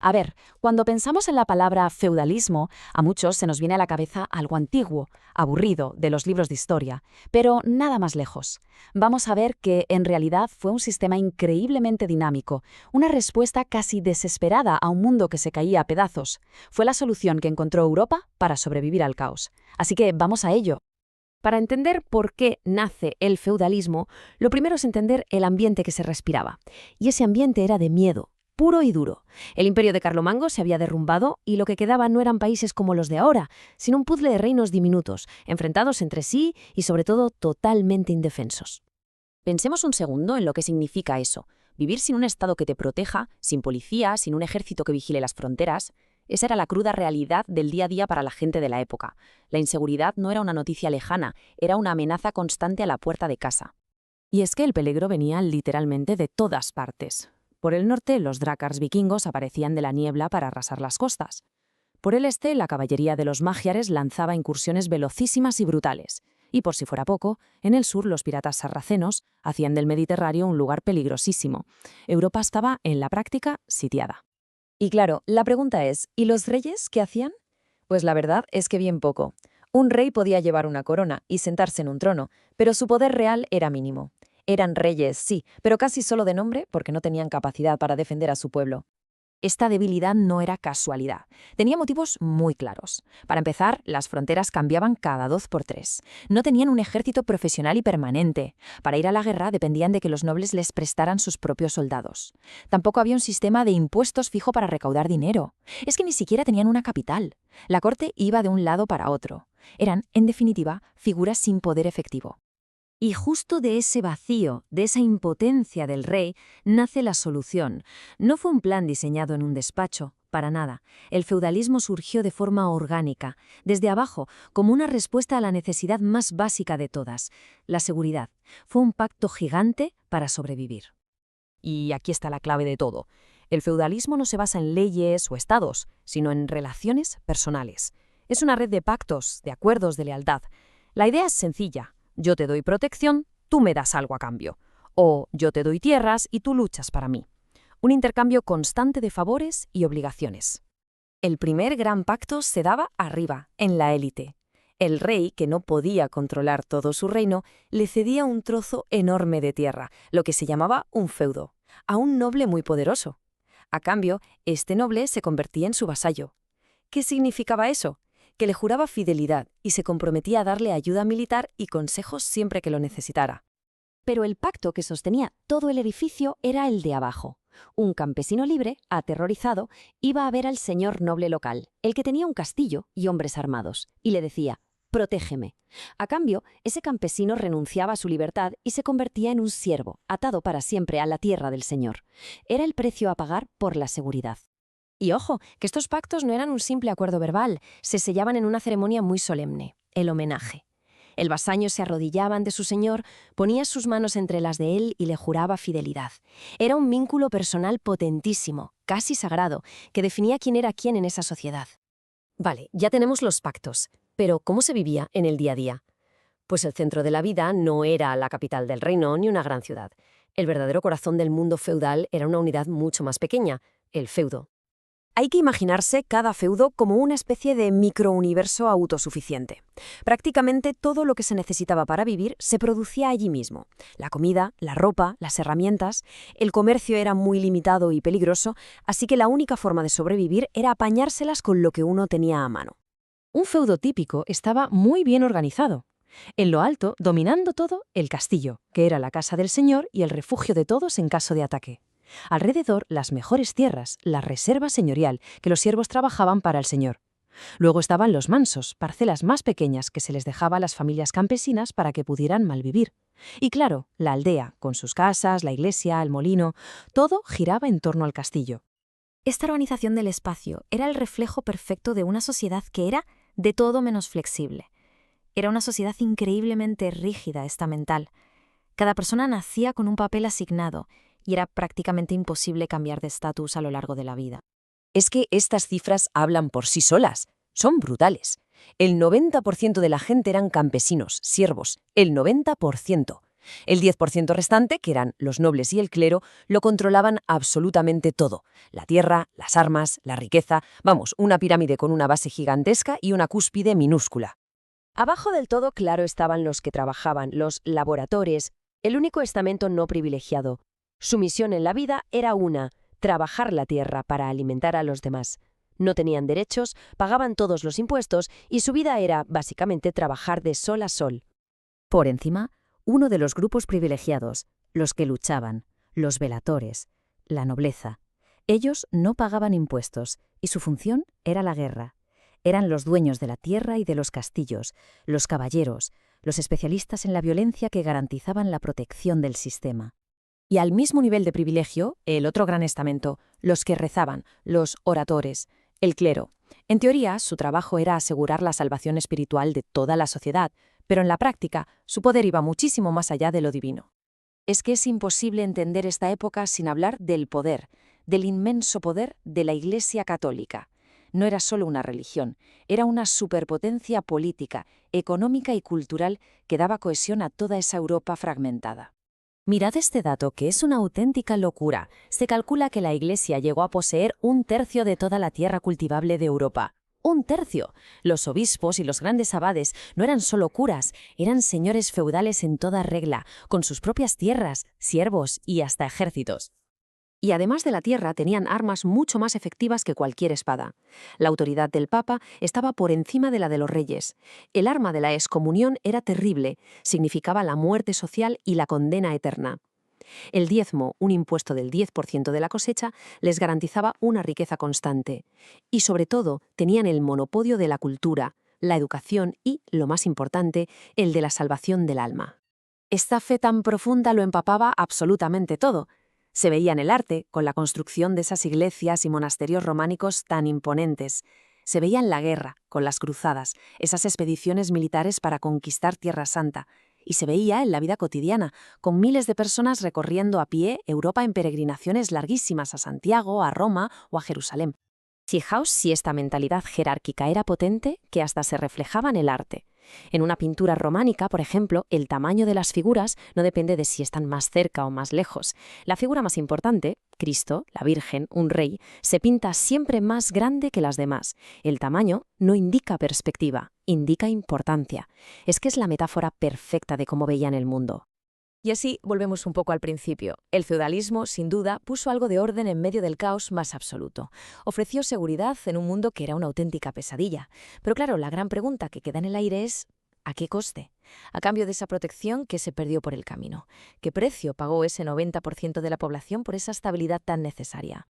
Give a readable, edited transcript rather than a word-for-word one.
A ver, cuando pensamos en la palabra feudalismo, a muchos se nos viene a la cabeza algo antiguo, aburrido, de los libros de historia, pero nada más lejos. Vamos a ver que en realidad fue un sistema increíblemente dinámico, una respuesta casi desesperada a un mundo que se caía a pedazos. Fue la solución que encontró Europa para sobrevivir al caos. Así que vamos a ello. Para entender por qué nace el feudalismo, lo primero es entender el ambiente que se respiraba. Y ese ambiente era de miedo, puro y duro. El imperio de Carlomango se había derrumbado y lo que quedaba no eran países como los de ahora, sino un puzzle de reinos diminutos, enfrentados entre sí y sobre todo totalmente indefensos. Pensemos un segundo en lo que significa eso. Vivir sin un Estado que te proteja, sin policía, sin un ejército que vigile las fronteras. Esa era la cruda realidad del día a día para la gente de la época. La inseguridad no era una noticia lejana, era una amenaza constante a la puerta de casa. Y es que el peligro venía literalmente de todas partes. Por el norte, los drácars vikingos aparecían de la niebla para arrasar las costas. Por el este, la caballería de los magiares lanzaba incursiones velocísimas y brutales. Y por si fuera poco, en el sur los piratas sarracenos hacían del Mediterráneo un lugar peligrosísimo. Europa estaba, en la práctica, sitiada. Y claro, la pregunta es, ¿y los reyes qué hacían? Pues la verdad es que bien poco. Un rey podía llevar una corona y sentarse en un trono, pero su poder real era mínimo. Eran reyes, sí, pero casi solo de nombre porque no tenían capacidad para defender a su pueblo. Esta debilidad no era casualidad. Tenía motivos muy claros. Para empezar, las fronteras cambiaban cada 2 por 3. No tenían un ejército profesional y permanente. Para ir a la guerra dependían de que los nobles les prestaran sus propios soldados. Tampoco había un sistema de impuestos fijo para recaudar dinero. Es que ni siquiera tenían una capital. La corte iba de un lado para otro. Eran, en definitiva, figuras sin poder efectivo. Y justo de ese vacío, de esa impotencia del rey, nace la solución. No fue un plan diseñado en un despacho, para nada. El feudalismo surgió de forma orgánica, desde abajo, como una respuesta a la necesidad más básica de todas, la seguridad. Fue un pacto gigante para sobrevivir. Y aquí está la clave de todo. El feudalismo no se basa en leyes o estados, sino en relaciones personales. Es una red de pactos, de acuerdos de lealtad. La idea es sencilla. Yo te doy protección, tú me das algo a cambio. O yo te doy tierras y tú luchas para mí. Un intercambio constante de favores y obligaciones. El primer gran pacto se daba arriba, en la élite. El rey, que no podía controlar todo su reino, le cedía un trozo enorme de tierra, lo que se llamaba un feudo, a un noble muy poderoso. A cambio, este noble se convertía en su vasallo. ¿Qué significaba eso? Que le juraba fidelidad y se comprometía a darle ayuda militar y consejos siempre que lo necesitara. Pero el pacto que sostenía todo el edificio era el de abajo. Un campesino libre, aterrorizado, iba a ver al señor noble local, el que tenía un castillo y hombres armados, y le decía: «Protégeme». A cambio, ese campesino renunciaba a su libertad y se convertía en un siervo, atado para siempre a la tierra del señor. Era el precio a pagar por la seguridad. Y ojo, que estos pactos no eran un simple acuerdo verbal, se sellaban en una ceremonia muy solemne, el homenaje. El vasallo se arrodillaba ante su señor, ponía sus manos entre las de él y le juraba fidelidad. Era un vínculo personal potentísimo, casi sagrado, que definía quién era quién en esa sociedad. Vale, ya tenemos los pactos, pero ¿cómo se vivía en el día a día? Pues el centro de la vida no era la capital del reino ni una gran ciudad. El verdadero corazón del mundo feudal era una unidad mucho más pequeña, el feudo. Hay que imaginarse cada feudo como una especie de microuniverso autosuficiente. Prácticamente todo lo que se necesitaba para vivir se producía allí mismo. La comida, la ropa, las herramientas. El comercio era muy limitado y peligroso, así que la única forma de sobrevivir era apañárselas con lo que uno tenía a mano. Un feudo típico estaba muy bien organizado. En lo alto, dominando todo, el castillo, que era la casa del señor y el refugio de todos en caso de ataque. Alrededor, las mejores tierras, la reserva señorial, que los siervos trabajaban para el señor. Luego estaban los mansos, parcelas más pequeñas que se les dejaba a las familias campesinas para que pudieran malvivir. Y claro, la aldea, con sus casas, la iglesia, el molino, todo giraba en torno al castillo. Esta organización del espacio era el reflejo perfecto de una sociedad que era de todo menos flexible. Era una sociedad increíblemente rígida, estamental. Cada persona nacía con un papel asignado, y era prácticamente imposible cambiar de estatus a lo largo de la vida. Es que estas cifras hablan por sí solas. Son brutales. El 90% de la gente eran campesinos, siervos. El 90%. El 10% restante, que eran los nobles y el clero, lo controlaban absolutamente todo. La tierra, las armas, la riqueza, vamos, una pirámide con una base gigantesca y una cúspide minúscula. Abajo del todo, claro, estaban los que trabajaban, los laboradores, el único estamento no privilegiado. Su misión en la vida era una: trabajar la tierra para alimentar a los demás. No tenían derechos, pagaban todos los impuestos y su vida era, básicamente, trabajar de sol a sol. Por encima, uno de los grupos privilegiados, los que luchaban, los velatores, la nobleza. Ellos no pagaban impuestos y su función era la guerra. Eran los dueños de la tierra y de los castillos, los caballeros, los especialistas en la violencia que garantizaban la protección del sistema. Y al mismo nivel de privilegio, el otro gran estamento, los que rezaban, los oradores, el clero. En teoría, su trabajo era asegurar la salvación espiritual de toda la sociedad, pero en la práctica, su poder iba muchísimo más allá de lo divino. Es que es imposible entender esta época sin hablar del poder, del inmenso poder de la Iglesia católica. No era solo una religión, era una superpotencia política, económica y cultural que daba cohesión a toda esa Europa fragmentada. Mirad este dato, que es una auténtica locura. Se calcula que la Iglesia llegó a poseer 1/3 de toda la tierra cultivable de Europa. 1/3. Los obispos y los grandes abades no eran solo curas, eran señores feudales en toda regla, con sus propias tierras, siervos y hasta ejércitos. Y además de la tierra, tenían armas mucho más efectivas que cualquier espada. La autoridad del Papa estaba por encima de la de los reyes. El arma de la excomunión era terrible, significaba la muerte social y la condena eterna. El diezmo, un impuesto del 10% de la cosecha, les garantizaba una riqueza constante. Y sobre todo, tenían el monopolio de la cultura, la educación y, lo más importante, el de la salvación del alma. Esta fe tan profunda lo empapaba absolutamente todo. Se veía en el arte, con la construcción de esas iglesias y monasterios románicos tan imponentes. Se veía en la guerra, con las cruzadas, esas expediciones militares para conquistar Tierra Santa. Y se veía en la vida cotidiana, con miles de personas recorriendo a pie Europa en peregrinaciones larguísimas a Santiago, a Roma o a Jerusalén. Fijaos si esta mentalidad jerárquica era potente, que hasta se reflejaba en el arte. En una pintura románica, por ejemplo, el tamaño de las figuras no depende de si están más cerca o más lejos. La figura más importante, Cristo, la Virgen, un rey, se pinta siempre más grande que las demás. El tamaño no indica perspectiva, indica importancia. Es que es la metáfora perfecta de cómo veían el mundo. Y así volvemos un poco al principio. El feudalismo, sin duda, puso algo de orden en medio del caos más absoluto. Ofreció seguridad en un mundo que era una auténtica pesadilla. Pero claro, la gran pregunta que queda en el aire es: ¿a qué coste? A cambio de esa protección, ¿qué se perdió por el camino? ¿Qué precio pagó ese 90% de la población por esa estabilidad tan necesaria?